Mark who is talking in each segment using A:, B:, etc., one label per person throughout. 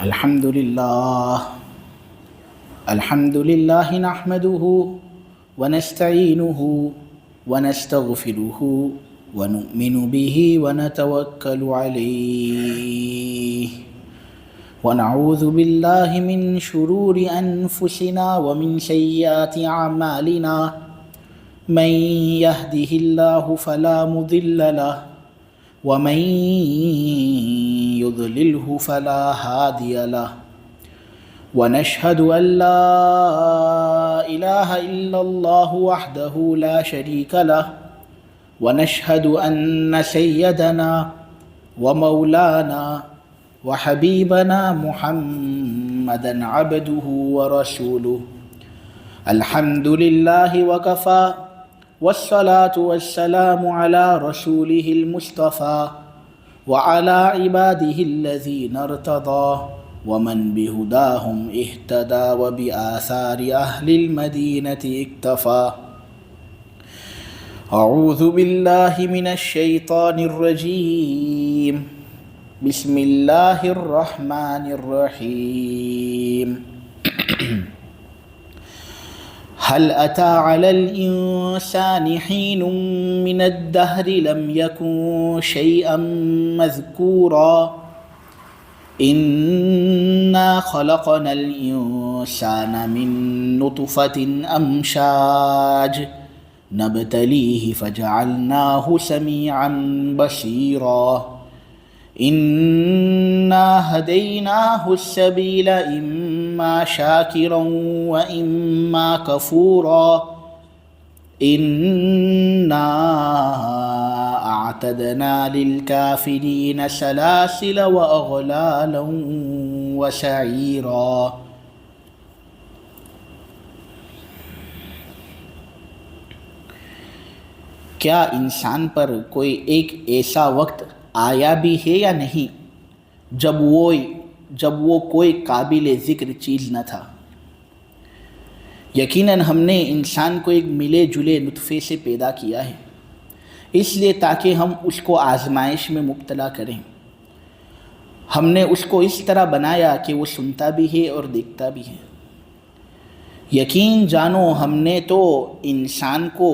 A: الحمد لله نحمده ونستعينه ونستغفره ونؤمن به ونتوكل عليه ونعوذ بالله من شرور أنفسنا ومن سيئات أعمالنا من يهده الله فلا مضل له ومن يضلله فلا هادي له ونشهد أن لا إله إلا الله وحده لا شريك له ونشهد أن سيدنا ومولانا وحبيبنا محمدا عبده ورسوله الحمد لله وكفى والصلاة والسلام على رسوله المصطفى وعلى عباده الذين ارتضى ومن بهداهم اهتدى وبآثار أهل المدينة اكتفى أعوذ بالله من الشيطان الرجيم بسم الله الرحمن الرحيم هل أتى على الإنسان حين من الدهر لم يكن شيئا مذكورا إنا خلقنا الإنسان من نطفة أمشاج نبتليه فجعلناه سميعا بصيرا إنا هديناه السبيل إما شاكرا وإما كفورا إنا أعتدنا للكافرين سلاسل وأغلالا وسعيرا کیا انسان پر کوئی ایک ایسا وقت آیا بھی ہے یا نہیں جب وہ کوئی قابل ذکر چیز نہ تھا؟ یقیناً ہم نے انسان کو ایک ملے جلے نطفے سے پیدا کیا ہے، اس لیے تاکہ ہم اس کو آزمائش میں مبتلا کریں۔ ہم نے اس کو اس طرح بنایا کہ وہ سنتا بھی ہے اور دیکھتا بھی ہے۔ یقین جانو ہم نے تو انسان کو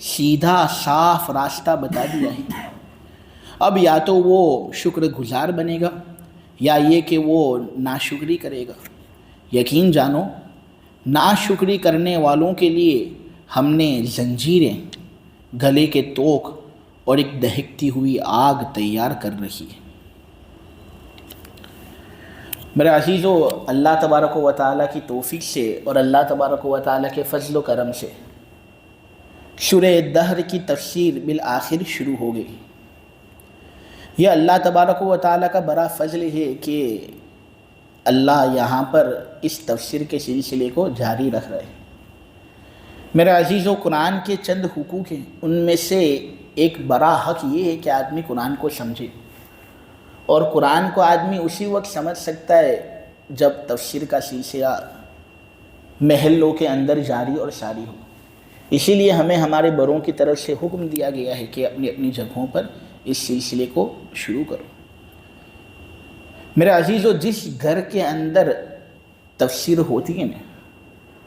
A: سیدھا صاف راستہ بتا دیا ہے، اب یا تو وہ شکر گزار بنے گا یا یہ کہ وہ ناشکری کرے گا۔ یقین جانو ناشکری کرنے والوں کے لیے ہم نے زنجیریں، گلے کے توق اور ایک دہکتی ہوئی آگ تیار کر رکھی ہے۔ میرے عزیزو، اللہ تبارک و تعالیٰ کی توفیق سے اور اللہ تبارک و تعالیٰ کے فضل و کرم سے سورہ دہر کی تفسیر بالآخر شروع ہو گئی۔ یہ اللہ تبارک و تعالیٰ کا بڑا فضل ہے کہ اللہ یہاں پر اس تفسیر کے سلسلے کو جاری رکھ رہے ہیں۔ میرے عزیزو، قرآن کے چند حقوق ہیں، ان میں سے ایک بڑا حق یہ ہے کہ آدمی قرآن کو سمجھے، اور قرآن کو آدمی اسی وقت سمجھ سکتا ہے جب تفسیر کا سلسلہ محلوں کے اندر جاری اور ساری ہو۔ اسی لیے ہمیں ہمارے بڑوں کی طرف سے حکم دیا گیا ہے کہ اپنی اپنی جگہوں پر اس سلسلے کو شروع کرو۔ میرے عزیزو، جس گھر کے اندر تفسیر ہوتی ہے نا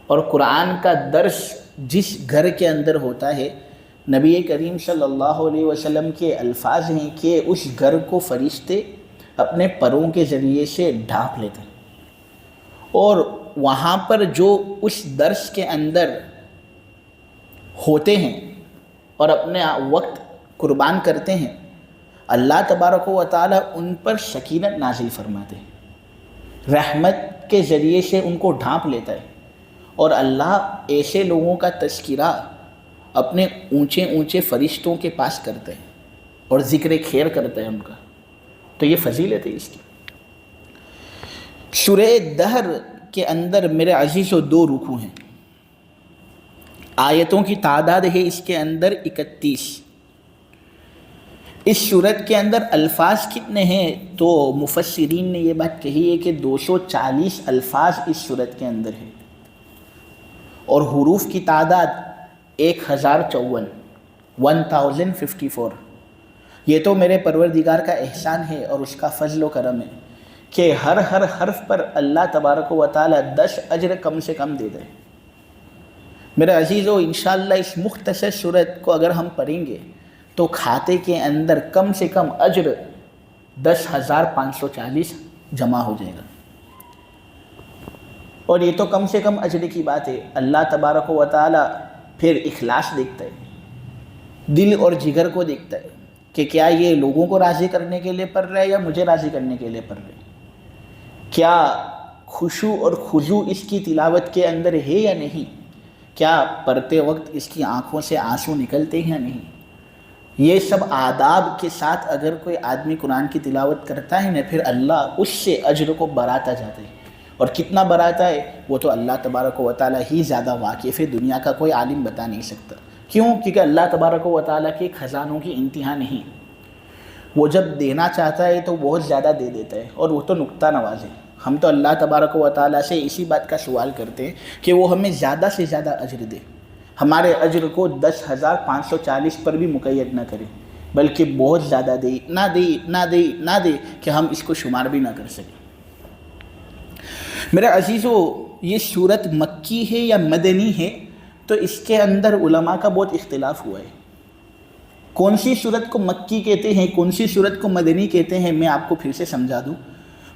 A: اور قرآن کا درس جس گھر کے اندر ہوتا ہے، نبی کریم صلی اللہ علیہ وسلم کے الفاظ ہیں کہ اس گھر کو فرشتے اپنے پروں کے ذریعے سے ڈھانپ لیتے ہیں، اور وہاں پر جو اس درس کے اندر ہوتے ہیں اور اپنے وقت قربان کرتے ہیں، اللہ تبارک و تعالیٰ ان پر سکینت نازل فرماتے ہیں، رحمت کے ذریعے سے ان کو ڈھانپ لیتا ہے، اور اللہ ایسے لوگوں کا تذکرہ اپنے اونچے اونچے فرشتوں کے پاس کرتے ہیں اور ذکر خیر کرتے ہیں ان کا۔ تو یہ فضیلت ہے اس کی۔ سورہ دہر کے اندر میرے عزیزو 2 رکوع ہیں، آیتوں کی تعداد ہے اس کے اندر 31۔ اس صورت کے اندر الفاظ کتنے ہیں تو مفسرین نے یہ بات کہی ہے کہ 240 الفاظ اس صورت کے اندر ہیں، اور حروف کی تعداد 1054 1054۔ یہ تو میرے پروردگار کا احسان ہے اور اس کا فضل و کرم ہے کہ ہر حرف پر اللہ تبارک و تعالی 10 اجر کم سے کم دے دے۔ میرے عزیزو، انشاءاللہ اس مختصر صورت کو اگر ہم پڑھیں گے تو کھاتے کے اندر کم سے کم اجر 10,540 جمع ہو جائے گا۔ اور یہ تو کم سے کم اجر کی بات ہے۔ اللہ تبارک و تعالی پھر اخلاص دیکھتا ہے، دل اور جگر کو دیکھتا ہے کہ کیا یہ لوگوں کو راضی کرنے کے لیے پڑھ رہا ہے یا مجھے راضی کرنے کے لیے پڑھ رہا ہے، کیا خشوع اور خضوع اس کی تلاوت کے اندر ہے یا نہیں، کیا پڑھتے وقت اس کی آنکھوں سے آنسو نکلتے ہیں یا نہیں۔ یہ سب آداب کے ساتھ اگر کوئی آدمی قرآن کی تلاوت کرتا ہے نا، پھر اللہ اس سے اجر کو بڑھاتا جاتا ہے، اور کتنا بڑھاتا ہے وہ تو اللہ تبارک و تعالی ہی زیادہ واقف ہے، دنیا کا کوئی عالم بتا نہیں سکتا۔ کیوں؟ کیونکہ اللہ تبارک و تعالی کے خزانوں کی انتہا نہیں، وہ جب دینا چاہتا ہے تو بہت زیادہ دے دیتا ہے، اور وہ تو نقطہ نواز ہے۔ ہم تو اللہ تبارک و تعالی سے اسی بات کا سوال کرتے ہیں کہ وہ ہمیں زیادہ سے زیادہ اجر دے، ہمارے اجر کو 10,540 پر بھی مقید نہ کرے، بلکہ بہت زیادہ دے، نہ دے کہ ہم اس کو شمار بھی نہ کر سکیں۔ میرے عزیزو، یہ صورت مکی ہے یا مدنی ہے تو اس کے اندر علماء کا بہت اختلاف ہوا ہے۔ کون سی صورت کو مکی کہتے ہیں، کون سی صورت کو مدنی کہتے ہیں، میں آپ کو پھر سے سمجھا دوں۔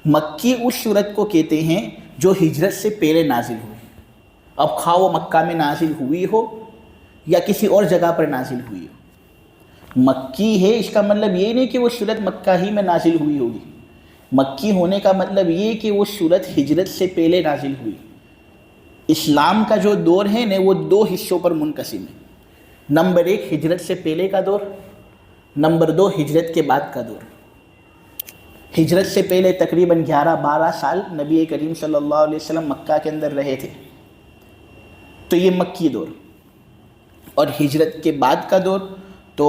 A: مکی اس صورت کو کہتے ہیں جو ہجرت سے پہلے نازل ہوئی، اب خواہ وہ مکہ میں نازل ہوئی ہو یا کسی اور جگہ پر نازل ہوئی ہو۔ مکی ہے اس کا مطلب یہ نہیں کہ وہ صورت مکہ ہی میں نازل ہوئی ہوگی، مکی ہونے کا مطلب یہ کہ وہ صورت ہجرت سے پہلے نازل ہوئی۔ اسلام کا جو دور ہے نا، وہ 2 حصوں پر منقسم ہے۔ نمبر 1 ہجرت سے پہلے کا دور، نمبر 2 ہجرت کے بعد کا دور۔ ہجرت سے پہلے تقریباً 11-12 سال نبی کریم صلی اللہ علیہ وسلم مکہ کے اندر رہے تھے، تو یہ مکی دور۔ اور ہجرت کے بعد کا دور تو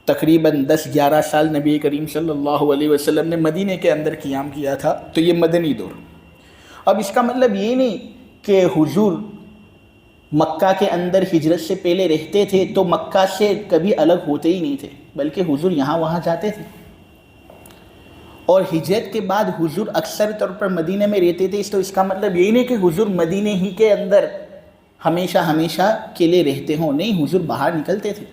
A: تقریباً 10-11 سال نبی کریم صلی اللہ علیہ وسلم نے مدینے کے اندر قیام کیا تھا، تو یہ مدنی دور۔ اب اس کا مطلب یہ نہیں کہ حضور مکہ کے اندر ہجرت سے پہلے رہتے تھے تو مکہ سے کبھی الگ ہوتے ہی نہیں تھے، بلکہ حضور یہاں وہاں جاتے تھے، اور ہجرت کے بعد حضور اکثر طور پر مدینے میں رہتے تھے۔ تو اس کا مطلب یہ نہیں کہ حضور مدینے ہی کے اندر ہمیشہ کے لیے رہتے ہوں، نہیں، حضور باہر نکلتے تھے،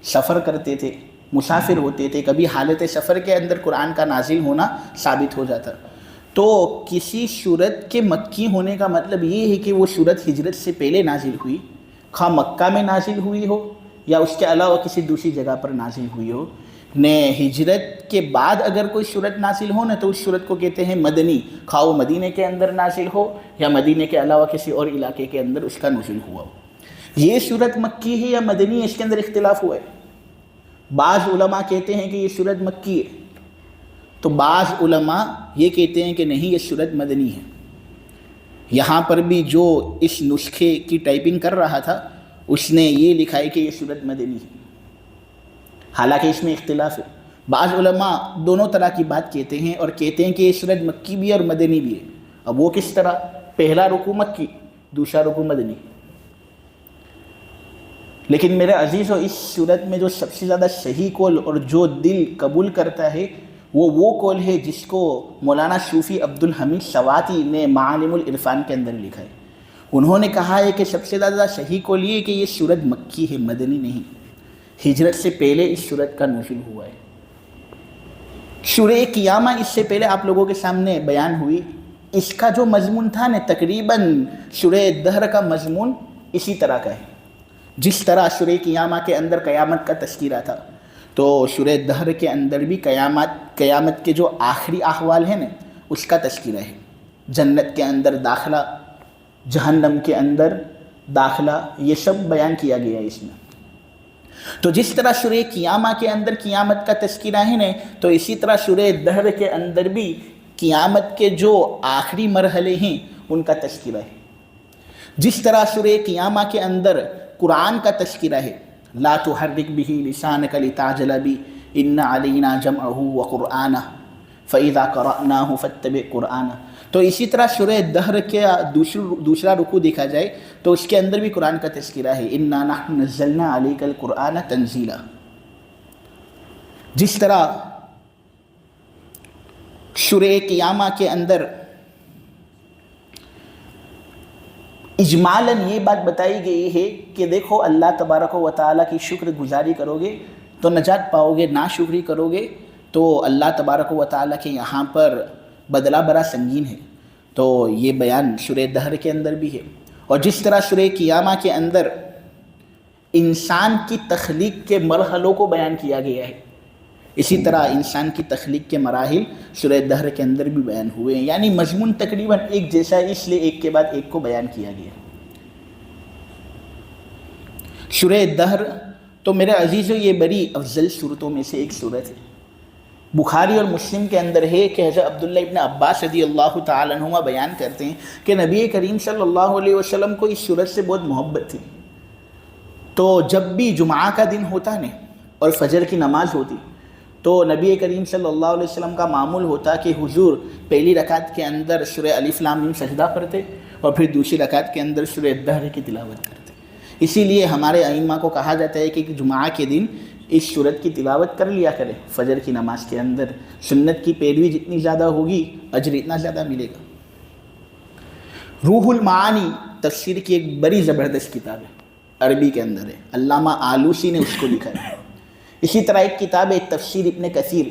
A: سفر کرتے تھے، مسافر ہوتے تھے، کبھی حالت سفر کے اندر قرآن کا نازل ہونا ثابت ہو جاتا۔ تو کسی صورت کے مکی ہونے کا مطلب یہ ہے کہ وہ صورت ہجرت سے پہلے نازل ہوئی، خواہ مکہ میں نازل ہوئی ہو یا اس کے علاوہ کسی دوسری جگہ پر نازل ہوئی ہو۔ نے ہجرت کے بعد اگر کوئی صورت نازل ہو نا تو اس صورت کو کہتے ہیں مدنی، خواہ وہ مدینے کے اندر نازل ہو یا مدینے کے علاوہ کسی اور علاقے کے اندر اس کا نزول ہوا ہو۔ یہ صورت مکی ہے یا مدنی ہے، اس کے اندر اختلاف ہوا ہے۔ بعض علماء کہتے ہیں کہ یہ صورت مکی ہے، تو بعض علماء یہ کہتے ہیں کہ نہیں، یہ صورت مدنی ہے۔ یہاں پر بھی جو اس نسخے کی ٹائپنگ کر رہا تھا اس نے یہ لکھا ہے کہ یہ صورت مدنی ہے، حالانکہ اس میں اختلاف ہے۔ بعض علماء دونوں طرح کی بات کہتے ہیں اور کہتے ہیں کہ یہ صورت مکی بھی ہے اور مدنی بھی ہے۔ اب وہ کس طرح؟ پہلا رکوع مکی، دوسرا رکوع مدنی۔ لیکن میرے عزیزو، اس صورت میں جو سب سے زیادہ صحیح قول اور جو دل قبول کرتا ہے وہ قول ہے جس کو مولانا صوفی عبدالحمید سواتی نے معالم العرفان کے اندر لکھا ہے۔ انہوں نے کہا ہے کہ سب سے زیادہ صحیح قول یہ ہے کہ یہ صورت مکی ہے، مدنی نہیں، ہجرت سے پہلے اس صورت کا نزول ہوا ہے۔ سورہ قیامہ اس سے پہلے آپ لوگوں کے سامنے بیان ہوئی، اس کا جو مضمون تھا نا، تقریباً سورہ دہر کا مضمون اسی طرح کا ہے۔ جس طرح سورہ قیامہ کے اندر قیامت کا تذکرہ تھا، تو سورہ دہر کے اندر بھی قیامت کے جو آخری احوال ہیں نا اس کا تذکرہ ہے۔ جنت کے اندر داخلہ، جہنم کے اندر داخلہ، یہ سب بیان کیا گیا ہے اس میں۔ تو جس طرح سورہ قیامہ کے اندر قیامت کا تذکرہ ہے نا، تو اسی طرح سورہ دہر کے اندر بھی قیامت کے جو آخری مرحلے ہیں ان کا تذکرہ ہے۔ جس طرح سورہ قیامہ کے اندر قرآن کا تذکرہ ہے، لا تحرک بہ لسانک لتعجل بہ ان علینا جمعہ وقرآنہ فاذا قرأناہ فاتبع قرآنہ، تو اسی طرح سورہ دہر کے دوسرا رکوع دیکھا جائے تو اس کے اندر بھی قرآن کا تذکرہ ہے، انا نحن نزلنا علیک القرآن تنزیلا۔ جس طرح سورہ قیامہ کے اندر اجمالاً یہ بات بتائی گئی ہے کہ دیکھو اللہ تبارک و تعالیٰ کی شکر گزاری کرو گے تو نجات پاؤ گے، ناشکری کرو گے تو اللہ تبارک و تعالیٰ کے یہاں پر بدلہ بڑا سنگین ہے۔ تو یہ بیان سورہ دہر کے اندر بھی ہے، اور جس طرح سورہ قیامہ کے اندر انسان کی تخلیق کے مرحلوں کو بیان کیا گیا ہے، اسی طرح انسان کی تخلیق کے مراحل سورہ دہر کے اندر بھی بیان ہوئے ہیں، یعنی مضمون تقریباً ایک جیسا ہے، اس لیے ایک کے بعد ایک کو بیان کیا گیا۔ سورہ دہر تو میرے عزیزو یہ بڑی افضل صورتوں میں سے ایک صورت ہے۔ بخاری اور مسلم کے اندر ہے کہ حضرت عبداللہ ابن عباس رضی اللہ تعالیٰ عنہما بیان کرتے ہیں کہ نبی کریم صلی اللہ علیہ وسلم کو اس صورت سے بہت محبت تھی، تو جب بھی جمعہ کا دن ہوتا نا اور فجر کی نماز ہوتی تو نبی کریم صلی اللہ علیہ وسلم کا معمول ہوتا کہ حضور پہلی رکعت کے اندر سورہ الف لام میم سجدہ پڑھتے اور پھر دوسری رکعت کے اندر سورہ دہر کی تلاوت کرتے۔ اسی لیے ہمارے ائمہ کو کہا جاتا ہے کہ جمعہ کے دن اس سورت کی تلاوت کر لیا کرے فجر کی نماز کے اندر، سنت کی پیروی جتنی زیادہ ہوگی اجر اتنا زیادہ ملے گا۔ روح المعانی تفسیر کی ایک بڑی زبردست کتاب ہے، عربی کے اندر ہے، علامہ آلوسی نے اس کو لکھا ہے۔ اسی طرح ایک کتاب ہے تفسیر ابن کثیر،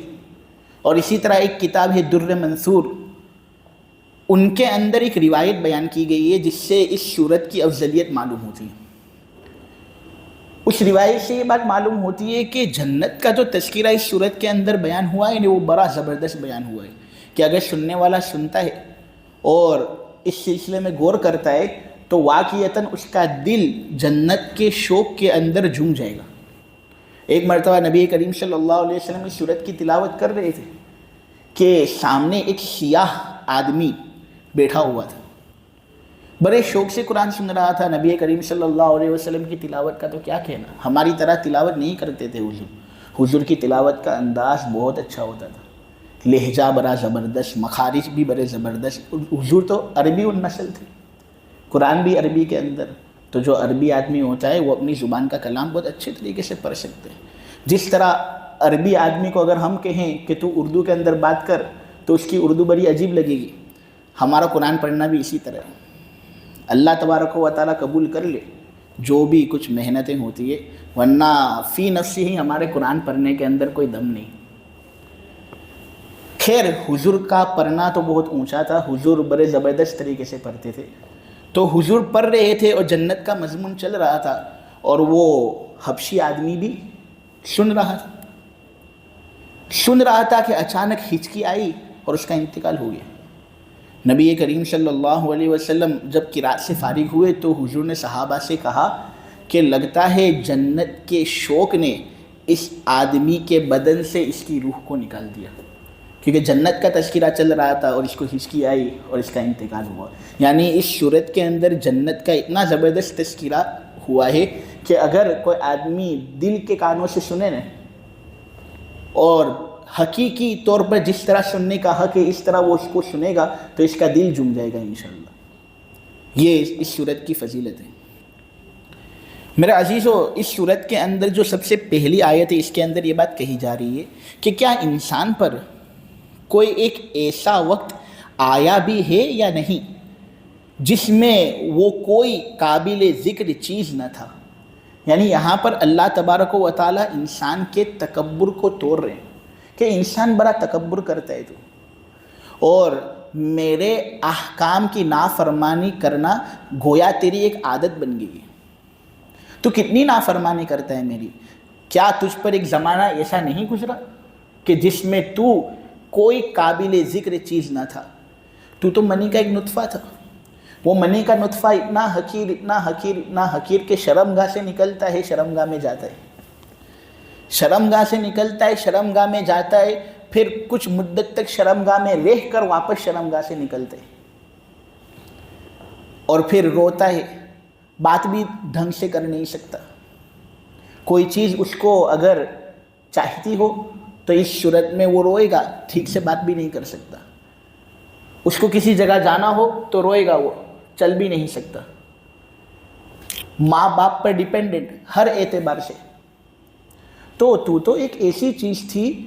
A: اور اسی طرح ایک کتاب ہے در منثور، ان کے اندر ایک روایت بیان کی گئی ہے جس سے اس سورت کی افضلیت معلوم ہوتی ہے۔ اس روایت سے یہ بات معلوم ہوتی ہے کہ جنت کا جو تذکرہ اس سورت کے اندر بیان ہوا ہے وہ بڑا زبردست بیان ہوا ہے کہ اگر سننے والا سنتا ہے اور اس سلسلے میں غور کرتا ہے تو واقعتاً اس کا دل جنت کے شوق کے اندر جھوم جائے گا۔ ایک مرتبہ نبی کریم صلی اللہ علیہ وسلم اس سورت کی تلاوت کر رہے تھے کہ سامنے ایک سیاہ آدمی بیٹھا ہوا تھا، بڑے شوق سے قرآن سن رہا تھا۔ نبی کریم صلی اللہ علیہ وسلم کی تلاوت کا تو کیا کہنا، ہماری طرح تلاوت نہیں کرتے تھے حضور کی تلاوت کا انداز بہت اچھا ہوتا تھا، لہجہ بڑا زبردست، مخارج بھی بڑے زبردست۔ حضور تو عربی النسل تھے، قرآن بھی عربی کے اندر، تو جو عربی آدمی ہوتا ہے وہ اپنی زبان کا کلام بہت اچھے طریقے سے پڑھ سکتے ہیں۔ جس طرح عربی آدمی کو اگر ہم کہیں کہ تو اردو کے اندر بات کر تو اس کی اردو بڑی عجیب لگے گی، ہمارا قرآن پڑھنا بھی اسی طرح ہے۔ اللہ تبارک و تعالیٰ قبول کر لے جو بھی کچھ محنتیں ہوتی ہے، ورنہ فی نفسی ہی ہمارے قرآن پڑھنے کے اندر کوئی دم نہیں۔ خیر حضور کا پڑھنا تو بہت اونچا تھا، حضور بڑے زبردست طریقے سے پڑھتے تھے، تو حضور پڑھ رہے تھے اور جنت کا مضمون چل رہا تھا اور وہ حبشی آدمی بھی سن رہا تھا کہ اچانک ہچکی آئی اور اس کا انتقال ہو گیا۔ نبی کریم صلی اللہ علیہ وسلم جب قرات سے فارغ ہوئے تو حضور نے صحابہ سے کہا کہ لگتا ہے جنت کے شوق نے اس آدمی کے بدن سے اس کی روح کو نکال دیا، کیونکہ جنت کا تذکرہ چل رہا تھا اور اس کو ہچکی آئی اور اس کا انتقال ہوا۔ یعنی اس صورت کے اندر جنت کا اتنا زبردست تذکرہ ہوا ہے کہ اگر کوئی آدمی دل کے کانوں سے سنے نا اور حقیقی طور پر جس طرح سننے کا حق ہے اس طرح وہ اس کو سنے گا تو اس کا دل جم جائے گا انشاءاللہ۔ یہ اس صورت کی فضیلت ہے۔ میرے عزیزو، اس صورت کے اندر جو سب سے پہلی آیت ہے اس کے اندر یہ بات کہی جا رہی ہے کہ کیا انسان پر کوئی ایک ایسا وقت آیا بھی ہے یا نہیں جس میں وہ کوئی قابل ذکر چیز نہ تھا۔ یعنی یہاں پر اللہ تبارک و تعالیٰ انسان کے تکبر کو توڑ رہے ہیں کہ انسان بڑا تکبر کرتا ہے تو، اور میرے احکام کی نافرمانی کرنا گویا تیری ایک عادت بن گئی ہے۔ تو کتنی نافرمانی کرتا ہے میری؟ کیا تجھ پر ایک زمانہ ایسا نہیں گزرا کہ جس میں تو کوئی قابل ذکر چیز نہ تھا؟ تو منی کا ایک نطفہ تھا، وہ منی کا نطفہ اتنا حقیر اتنا حقیر اتنا حقیر کہ شرمگاہ سے نکلتا ہے، شرمگاہ میں جاتا ہے، شرمگاہ سے نکلتا ہے، شرمگاہ میں جاتا ہے، پھر کچھ مدت تک شرمگاہ میں رہ کر واپس شرمگاہ سے نکلتا ہے اور پھر روتا ہے، بات بھی ڈھنگ سے کر نہیں سکتا۔ کوئی چیز اس کو اگر چاہتی ہو تو اس صورت میں وہ روئے گا، ٹھیک سے بات بھی نہیں کر سکتا۔ اس کو کسی جگہ جانا ہو تو روئے گا، وہ چل بھی نہیں سکتا۔ ماں باپ پر ڈیپینڈنٹ ہر اعتبار سے۔ تو ایک ایسی چیز تھی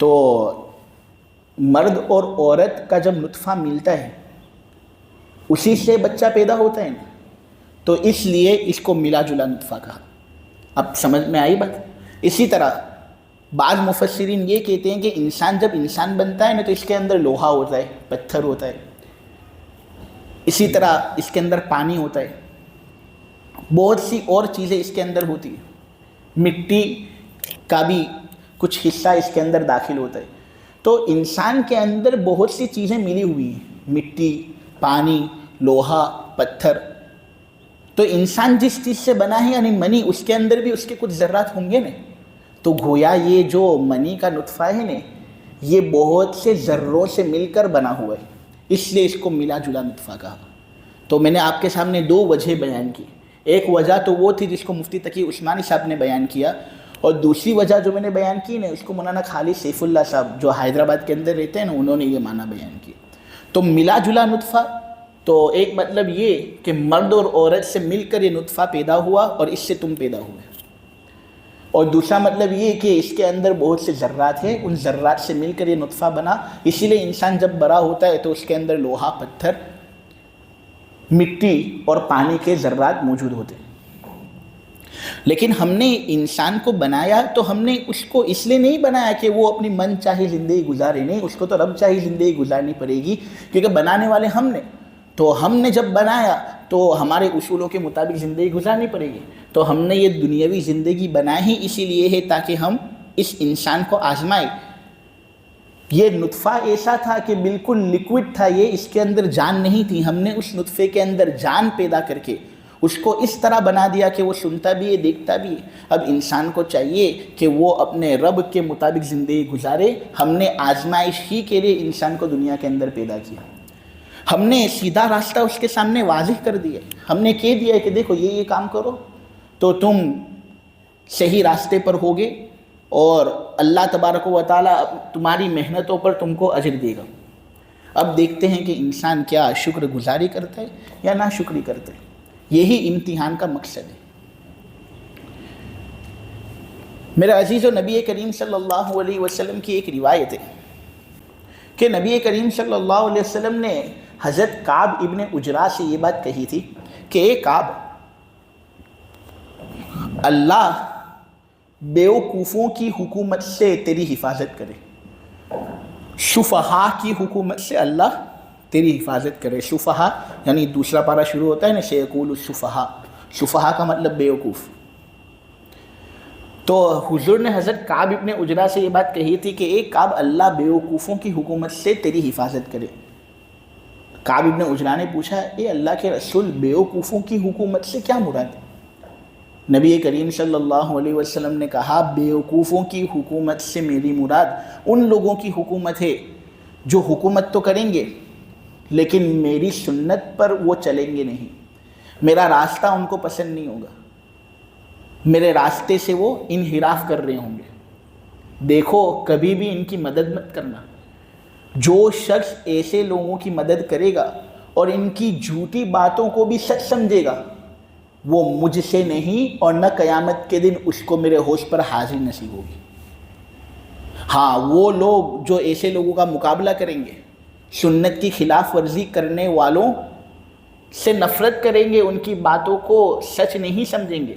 A: تو مرد اور عورت کا جب نطفہ ملتا ہے اسی سے بچہ پیدا ہوتا ہے نا، تو اس لیے اس کو ملا جلا نطفہ کہا۔ اب سمجھ میں آئی بات؟ اسی طرح بعض مفسرین یہ کہتے ہیں کہ انسان جب انسان بنتا ہے نا تو اس کے اندر لوہا ہوتا ہے، پتھر ہوتا ہے، اسی طرح اس کے اندر پانی ہوتا ہے، بہت سی اور چیزیں اس کے اندر ہوتی ہیں، مٹی کا بھی کچھ حصہ اس کے اندر داخل ہوتا ہے۔ تو انسان کے اندر بہت سی چیزیں ملی ہوئی ہیں، مٹی، پانی، لوہا، پتھر۔ تو انسان جس چیز سے بنا ہے یعنی منی، اس کے اندر بھی اس کے کچھ ذرات ہوں گے نا، تو گویا یہ جو منی کا نطفہ ہے نا یہ بہت سے ذروں سے مل کر بنا ہوا ہے، اس لیے اس کو ملا جلا نطفہ کہا۔ تو میں نے آپ کے سامنے دو وجہ بیان کی، ایک وجہ تو وہ تھی جس کو مفتی تقی عثمانی صاحب نے بیان کیا، اور دوسری وجہ جو میں نے بیان کی نا اس کو مولانا خالد سیف اللہ صاحب جو حیدرآباد کے اندر رہتے ہیں نا انہوں نے یہ معنی بیان کیا۔ تو ملا جلا نطفہ تو ایک مطلب یہ کہ مرد اور عورت سے مل کر یہ نطفہ پیدا ہوا اور اس سے تم پیدا ہوئے، اور دوسرا مطلب یہ کہ اس کے اندر بہت سے ذرات ہیں، ان ذرات سے مل کر یہ نطفہ بنا، اسی لیے انسان جب بڑا ہوتا ہے تو اس کے اندر لوہا، پتھر، مٹی اور پانی کے ذرات موجود ہوتے ہیں۔ لیکن ہم نے انسان کو بنایا تو ہم نے اس کو اس لیے نہیں بنایا کہ وہ اپنی من چاہی زندگی گزارے، نہیں، اس کو تو رب چاہی زندگی گزارنی پڑے گی، کیونکہ بنانے والے ہم نے، تو ہم نے جب بنایا تو ہمارے اصولوں کے مطابق زندگی گزارنی پڑے گی۔ تو ہم نے یہ دنیاوی زندگی بنائی ہی اسی لیے ہے تاکہ ہم اس انسان کو آزمائیں۔ یہ نطفہ ایسا تھا کہ بالکل لیکوڈ تھا، یہ اس کے اندر جان نہیں تھی، ہم نے اس نطفے کے اندر جان پیدا کر کے اس کو اس طرح بنا دیا کہ وہ سنتا بھی ہے، دیکھتا بھی ہے۔ اب انسان کو چاہیے کہ وہ اپنے رب کے مطابق زندگی گزارے۔ ہم نے آزمائش ہی کے لیے انسان کو دنیا کے اندر پیدا کیا، ہم نے سیدھا راستہ اس کے سامنے واضح کر دیا، ہم نے کہہ دیا کہ دیکھو یہ کام کرو تو تم صحیح راستے پر ہوگے اور اللہ تبارک و تعالیٰ تمہاری محنتوں پر تم کو اجر دے گا۔ اب دیکھتے ہیں کہ انسان کیا شکر گزاری کرتا ہے یا ناشکری کرتا ہے، یہی امتحان کا مقصد ہے۔ میرے عزیز و نبی کریم صلی اللہ علیہ وسلم کی ایک روایت ہے کہ نبی کریم صلی اللہ علیہ وسلم نے حضرت کعب ابن عجرہ سے یہ بات کہی تھی کہ اے کعب، اللہ بیوقوفوں کی حکومت سے تیری حفاظت کرے، شفہاء کی حکومت سے اللہ تیری حفاظت کرے۔ شفہاء یعنی دوسرا پارہ شروع ہوتا ہے نا سیقول الشفہاء، شفہاء کا مطلب بیوقوف۔ تو حضور نے حضرت کعب ابن عجرہ سے یہ بات کہی تھی کہ اے کعب، اللہ بیوقوفوں کی حکومت سے تیری حفاظت کرے۔ کعب ابن عجرہ نے پوچھا اے اللہ کے رسول، بیوقوفوں کی حکومت سے کیا مراد ہے؟ نبی کریم صلی اللہ علیہ وسلم نے کہا بیوقوفوں کی حکومت سے میری مراد ان لوگوں کی حکومت ہے جو حکومت تو کریں گے لیکن میری سنت پر وہ چلیں گے نہیں، میرا راستہ ان کو پسند نہیں ہوگا، میرے راستے سے وہ انحراف کر رہے ہوں گے۔ دیکھو کبھی بھی ان کی مدد مت کرنا، جو شخص ایسے لوگوں کی مدد کرے گا اور ان کی جھوٹی باتوں کو بھی سچ سمجھے گا وہ مجھ سے نہیں اور نہ قیامت کے دن اس کو میرے ہوش پر حاضری نصیب ہوگی۔ ہاں، وہ لوگ جو ایسے لوگوں کا مقابلہ کریں گے، سنت کی خلاف ورزی کرنے والوں سے نفرت کریں گے، ان کی باتوں کو سچ نہیں سمجھیں گے،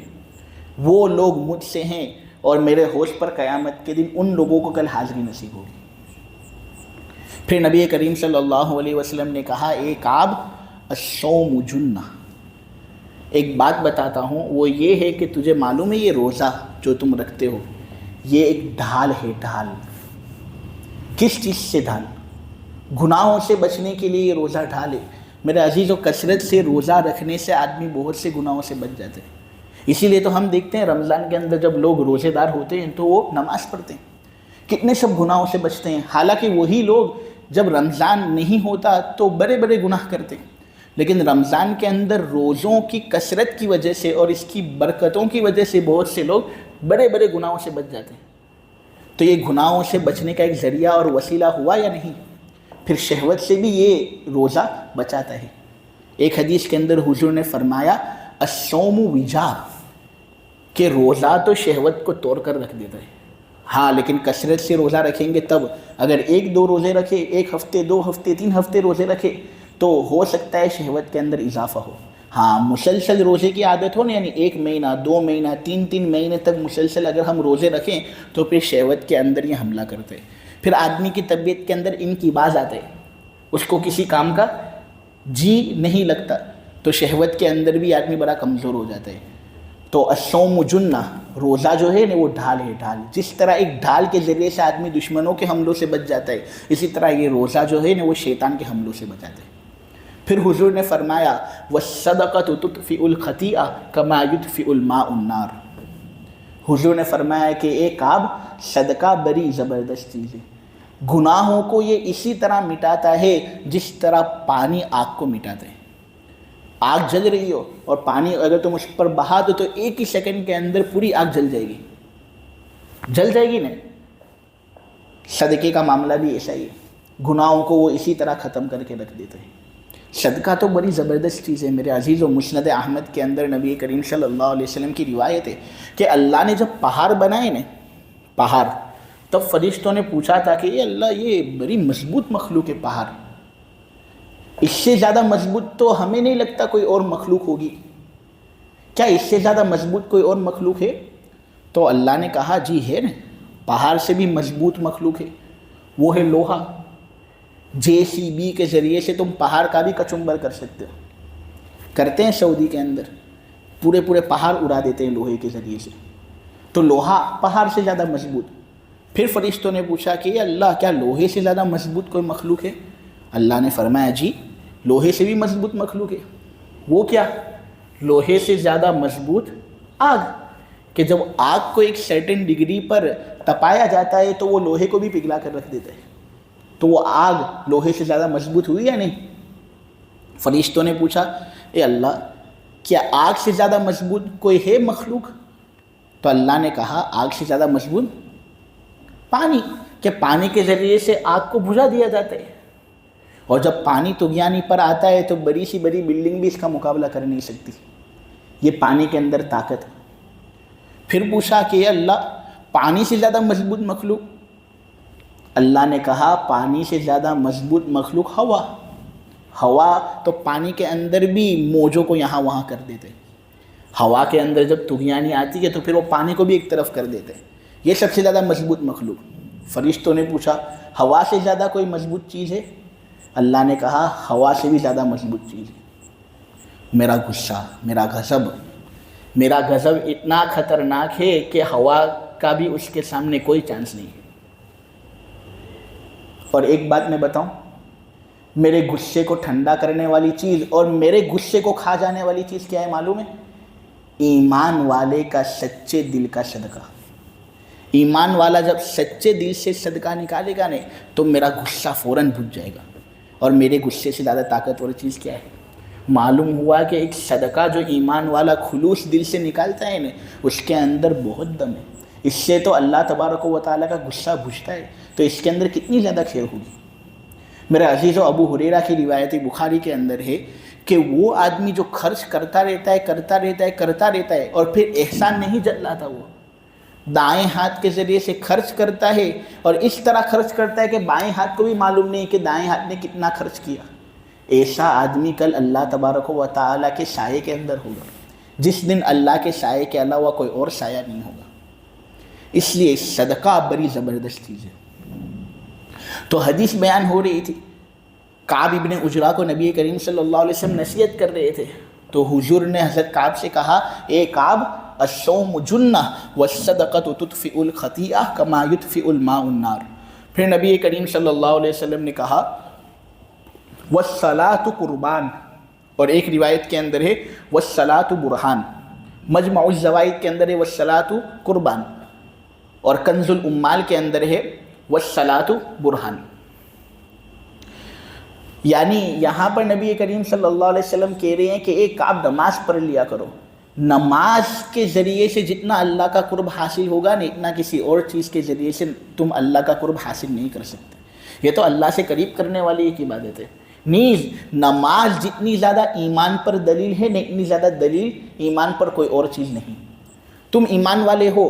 A: وہ لوگ مجھ سے ہیں اور میرے ہوش پر قیامت کے دن ان لوگوں کو کل حاضری نصیب ہوگی۔ پھر نبی کریم صلی اللہ علیہ وسلم نے کہا اے کعب، الصوم جنہ، ایک بات بتاتا ہوں، وہ یہ ہے کہ تجھے معلوم ہے یہ روزہ جو تم رکھتے ہو یہ ایک ڈھال ہے۔ ڈھال کس چیز سے؟ ڈھال گناہوں سے بچنے کے لیے یہ روزہ ڈھال ہے۔ میرے عزیز و کثرت سے روزہ رکھنے سے آدمی بہت سے گناہوں سے بچ جاتے ہیں، اسی لیے تو ہم دیکھتے ہیں رمضان کے اندر جب لوگ روزے دار ہوتے ہیں تو وہ نماز پڑھتے ہیں، کتنے سب گناہوں سے بچتے ہیں، حالانکہ وہی لوگ جب رمضان نہیں ہوتا تو بڑے بڑے گناہ کرتے ہیں، لیکن رمضان کے اندر روزوں کی کثرت کی وجہ سے اور اس کی برکتوں کی وجہ سے بہت سے لوگ بڑے بڑے گناہوں سے بچ جاتے ہیں۔ تو یہ گناہوں سے بچنے کا ایک ذریعہ اور وسیلہ ہوا یا نہیں؟ پھر شہوت سے بھی یہ روزہ بچاتا ہے۔ ایک حدیث کے اندر حضور نے فرمایا الصوم وجا، کہ روزہ تو شہوت کو توڑ کر رکھ دیتا ہے۔ ہاں لیکن کثرت سے روزہ رکھیں گے تب. اگر 1-2 روزے رکھے، 1 ہفتے 2 ہفتے 3 ہفتے روزے رکھے تو ہو سکتا ہے شہوت کے اندر اضافہ ہو. ہاں مسلسل روزے کی عادت ہو نا، یعنی 1 مہینہ 2 مہینہ 3 مہینے تک مسلسل اگر ہم روزے رکھیں تو پھر شہوت کے اندر یہ حملہ کرتے ہیں. پھر آدمی کی طبیعت کے اندر انقباض آتے ہیں، اس کو کسی کام کا جی نہیں لگتا، تو شہوت کے اندر بھی آدمی بڑا کمزور ہو جاتا ہے. تو الصوم جنہ، روزہ جو ہے نا وہ ڈھال ہے، ڈھال. جس طرح ایک ڈھال کے ذریعے سے آدمی دشمنوں کے حملوں سے بچ جاتا ہے، اسی طرح یہ روزہ جو ہے نا وہ شیطان کے حملوں سے بچاتا ہے. پھر حضور نے فرمایا وَالصَّدَقَةُ تُطْفِئُ الْخَطِیئَةَ كَمَا يُطْفِئُ الْمَاءُ النَّارَ. حضور نے فرمایا کہ ایک آپ صدقہ بڑی زبردست چیز ہے، گناہوں کو یہ اسی طرح مٹاتا ہے جس طرح پانی آگ کو مٹاتا ہے. آگ جل رہی ہو اور پانی اگر تم اس پر بہا دو تو 1 ہی سیکنڈ کے اندر پوری آگ جل جائے گی، جل جائے گی نا. صدقے کا معاملہ بھی ایسا ہی ہے، گناہوں کو وہ اسی طرح ختم کر کے رکھ دیتے ہیں. صدقہ تو بڑی زبردست چیز ہے میرے عزیز. و مسند احمد کے اندر نبی کریم صلی اللہ علیہ وسلم کی روایت ہے کہ اللہ نے جب پہاڑ بنائے نا، پہاڑ، تب فرشتوں نے پوچھا تھا کہ اے اللہ یہ بڑی مضبوط مخلوق ہے پہاڑ، اس سے زیادہ مضبوط تو ہمیں نہیں لگتا کوئی اور مخلوق ہوگی، کیا اس سے زیادہ مضبوط کوئی اور مخلوق ہے؟ تو اللہ نے کہا جی ہے نا، پہاڑ سے بھی مضبوط مخلوق ہے، وہ ہے لوہا. JCB کے ذریعے سے تم پہاڑ کا بھی کچمبر کر سکتے ہو. کرتے ہیں سعودی کے اندر، پورے پہاڑ اڑا دیتے ہیں لوہے کے ذریعے سے. تو لوہا پہاڑ سے زیادہ مضبوط. پھر فرشتوں نے پوچھا کہ اے اللہ کیا لوہے سے زیادہ مضبوط کوئی مخلوق ہے؟ اللہ نے فرمایا جی لوہے سے بھی مضبوط مخلوق ہے. وہ کیا؟ لوہے سے زیادہ مضبوط آگ. کہ جب آگ کو ایک سرٹن ڈگری پر تپایا جاتا ہے تو وہ لوہے کو بھی پگھلا کر رکھ دیتا ہے. تو وہ آگ لوہے سے زیادہ مضبوط ہوئی یا نہیں؟ فرشتوں نے پوچھا اے اللہ کیا آگ سے زیادہ مضبوط کوئی ہے مخلوق؟ تو اللہ نے کہا آگ سے زیادہ مضبوط پانی، کہ پانی کے ذریعے سے آگ کو بجھا دیا جاتا ہے. اور جب پانی طغیانی پر آتا ہے تو بڑی سی بڑی بلڈنگ بھی اس کا مقابلہ کر نہیں سکتی. یہ پانی کے اندر طاقت ہے. پھر پوچھا کہ اے اللہ پانی سے زیادہ مضبوط مخلوق؟ اللہ نے کہا پانی سے زیادہ مضبوط مخلوق ہوا. ہوا تو پانی کے اندر بھی موجوں کو یہاں وہاں کر دیتے. ہوا کے اندر جب طغیانی آتی ہے تو پھر وہ پانی کو بھی ایک طرف کر دیتے. یہ سب سے زیادہ مضبوط مخلوق. فرشتوں نے پوچھا ہوا سے زیادہ کوئی مضبوط چیز ہے؟ اللہ نے کہا ہوا سے بھی زیادہ مضبوط چیز ہے میرا غصہ، میرا غضب اتنا خطرناک ہے کہ ہوا کا بھی اس کے سامنے کوئی چانس نہیں ہے. اور ایک بات میں بتاؤں، میرے غصے کو ٹھنڈا کرنے والی چیز اور میرے غصے کو کھا جانے والی چیز کیا ہے معلوم ہے؟ ایمان والے کا سچے دل کا صدقہ. ایمان والا جب سچے دل سے صدقہ نکالے گا نہیں تو میرا غصہ فوراً بجھ جائے گا. اور میرے غصے سے زیادہ طاقتور چیز کیا ہے؟ معلوم ہوا کہ ایک صدقہ جو ایمان والا خلوص دل سے نکالتا ہے نا اس کے اندر بہت دم ہے. اس سے تو اللہ تبارک و تعالیٰ کا غصہ بجھتا ہے، تو اس کے اندر کتنی زیادہ خیر ہوگی. میرے عزیز و ابو ہریرہ کی روایت بخاری کے اندر ہے کہ وہ آدمی جو خرچ کرتا رہتا ہے اور پھر احسان نہیں جتلاتا، وہ دائیں ہاتھ کے ذریعے سے خرچ کرتا ہے اور اس طرح خرچ کرتا ہے کہ بائیں ہاتھ کو بھی معلوم نہیں کہ دائیں ہاتھ نے کتنا خرچ کیا. ایسا آدمی کل اللہ تبارک و تعالیٰ کے سائے کے اندر ہوگا، جس دن اللہ کے سائے کے علاوہ کوئی اور سایہ نہیں ہوگا. اس لیے صدقہ بڑی زبردست چیز ہے. تو حدیث بیان ہو رہی تھی، کعب ابن عجرہ کو نبی کریم صلی اللہ علیہ وسلم نصیحت کر رہے تھے. تو حضور نے حضرت کعب سے کہا اے کعب الصوم جنہ والصدقۃ تطفئ الخطیئہ کما یطفئ الماء النار. پھر نبی کریم صلی اللہ علیہ وسلم نے کہا والصلاۃ قربان، اور ایک روایت کے اندر ہے والصلاۃ برہان. مجمع الزوائد کے اندر ہے والصلاۃ قربان، اور کنز الامال کے اندر ہے والصلاۃ برہان. یعنی یہاں پر نبی کریم صلی اللہ علیہ وسلم کہہ رہے ہیں کہ ایک کعب نماز پڑھ لیا کرو. نماز کے ذریعے سے جتنا اللہ کا قرب حاصل ہوگا نا اتنا کسی اور چیز کے ذریعے سے تم اللہ کا قرب حاصل نہیں کر سکتے. یہ تو اللہ سے قریب کرنے والی ایک عبادت ہے. نیز نماز جتنی زیادہ ایمان پر دلیل ہے نہ اتنی زیادہ دلیل ایمان پر کوئی اور چیز نہیں. تم ایمان والے ہو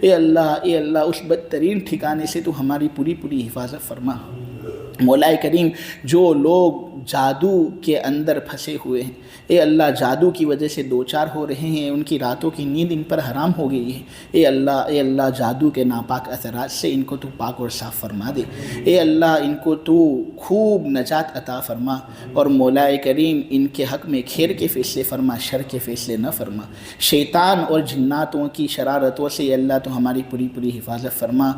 A: اے اللہ اس بدترین ٹھکانے سے تو ہماری پوری پوری حفاظت فرما۔ مولا کریم جو لوگ جادو کے اندر پھنسے ہوئے ہیں، اے اللہ جادو کی وجہ سے دوچار ہو رہے ہیں، ان کی راتوں کی نیند ان پر حرام ہو گئی ہے، اے اللہ جادو کے ناپاک اثرات سے ان کو تو پاک اور صاف فرما دے، اے اللہ ان کو تو خوب نجات عطا فرما، اور مولا کریم ان کے حق میں خیر کے فیصلے فرما، شر کے فیصلے نہ فرما۔ شیطان اور جناتوں کی شرارتوں سے اے اللہ تو ہماری پوری پوری حفاظت فرما،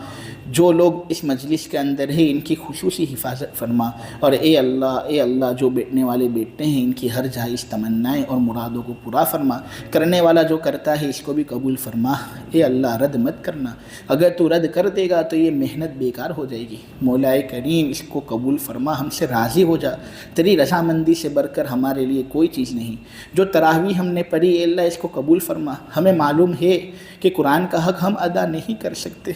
A: جو لوگ اس مجلس کے اندر ہیں ان کی خصوصی حفاظت فرما، اور اے اللہ جو بیٹھنے والے بیٹھتے ہیں ان کی ہر جائز تمنائیں اور مرادوں کو پورا فرما، کرنے والا جو کرتا ہے اس کو بھی قبول فرما، اے اللہ رد مت کرنا، اگر تو رد کر دے گا تو یہ محنت بیکار ہو جائے گی، مولا کریم اس کو قبول فرما، ہم سے راضی ہو جا، تیری رضامندی سے بڑھ کر ہمارے لیے کوئی چیز نہیں۔ جو تراویح ہم نے پڑھی اے اللہ اس کو قبول فرما، ہمیں معلوم ہے کہ قرآن کا حق ہم ادا نہیں کر سکتے،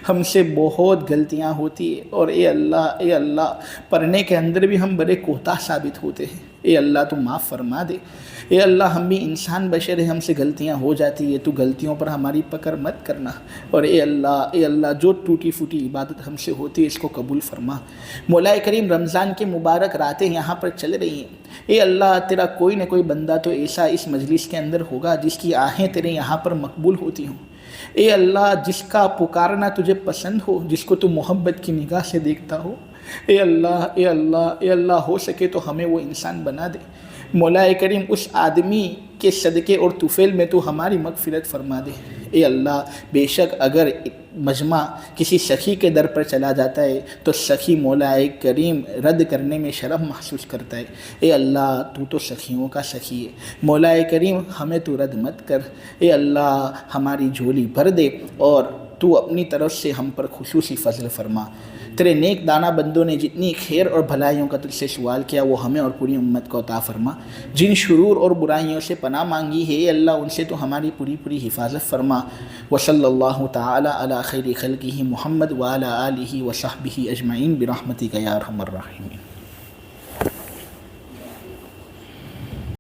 A: ہم سے بہت غلطیاں ہوتی ہیں، اور اے اللہ پڑھنے کے اندر بھی ہم بڑے کوتاہ ثابت ہوتے ہیں، اے اللہ تو معاف فرما دے، اے اللہ ہم بھی انسان بشر ہیں، ہم سے غلطیاں ہو جاتی ہے، تو غلطیوں پر ہماری پکڑ مت کرنا، اور اے اللہ جو ٹوٹی پھوٹی عبادت ہم سے ہوتی ہے اس کو قبول فرما۔ مولا کریم رمضان کے مبارک راتیں یہاں پر چل رہی ہیں، اے اللہ تیرا کوئی نہ کوئی بندہ تو ایسا اس مجلس کے اندر ہوگا جس کی آہیں تیرے یہاں پر مقبول ہوتی ہوں، اے اللہ جس کا پکارنا تجھے پسند ہو، جس کو تو محبت کی نگاہ سے دیکھتا ہو، اے اللہ ہو سکے تو ہمیں وہ انسان بنا دے، مولا کریم اس آدمی کے صدقے اور طفیل میں تو ہماری مغفرت فرما دے، اے اللہ بے شک اگر مجمع کسی سخی کے در پر چلا جاتا ہے تو سخی مولا کریم رد کرنے میں شرم محسوس کرتا ہے، اے اللہ تو سخیوں کا سخی ہے، مولا کریم ہمیں تو رد مت کر، اے اللہ ہماری جھولی بھر دے اور تو اپنی طرف سے ہم پر خصوصی فضل فرما۔ تیرے نیک دانا بندوں نے جتنی خیر اور بھلائیوں کا تجھ سے سوال کیا وہ ہمیں اور پوری امت کو عطا فرما، جن شرور اور برائیوں سے پناہ مانگی ہے اے اللہ ان سے تو ہماری پوری پوری حفاظت فرما۔ وصلی اللہ تعالی علی خیر خلقہ محمد وعلی آلہ وصحبہ اجمعین برحمتک یا ارحم الراحمین۔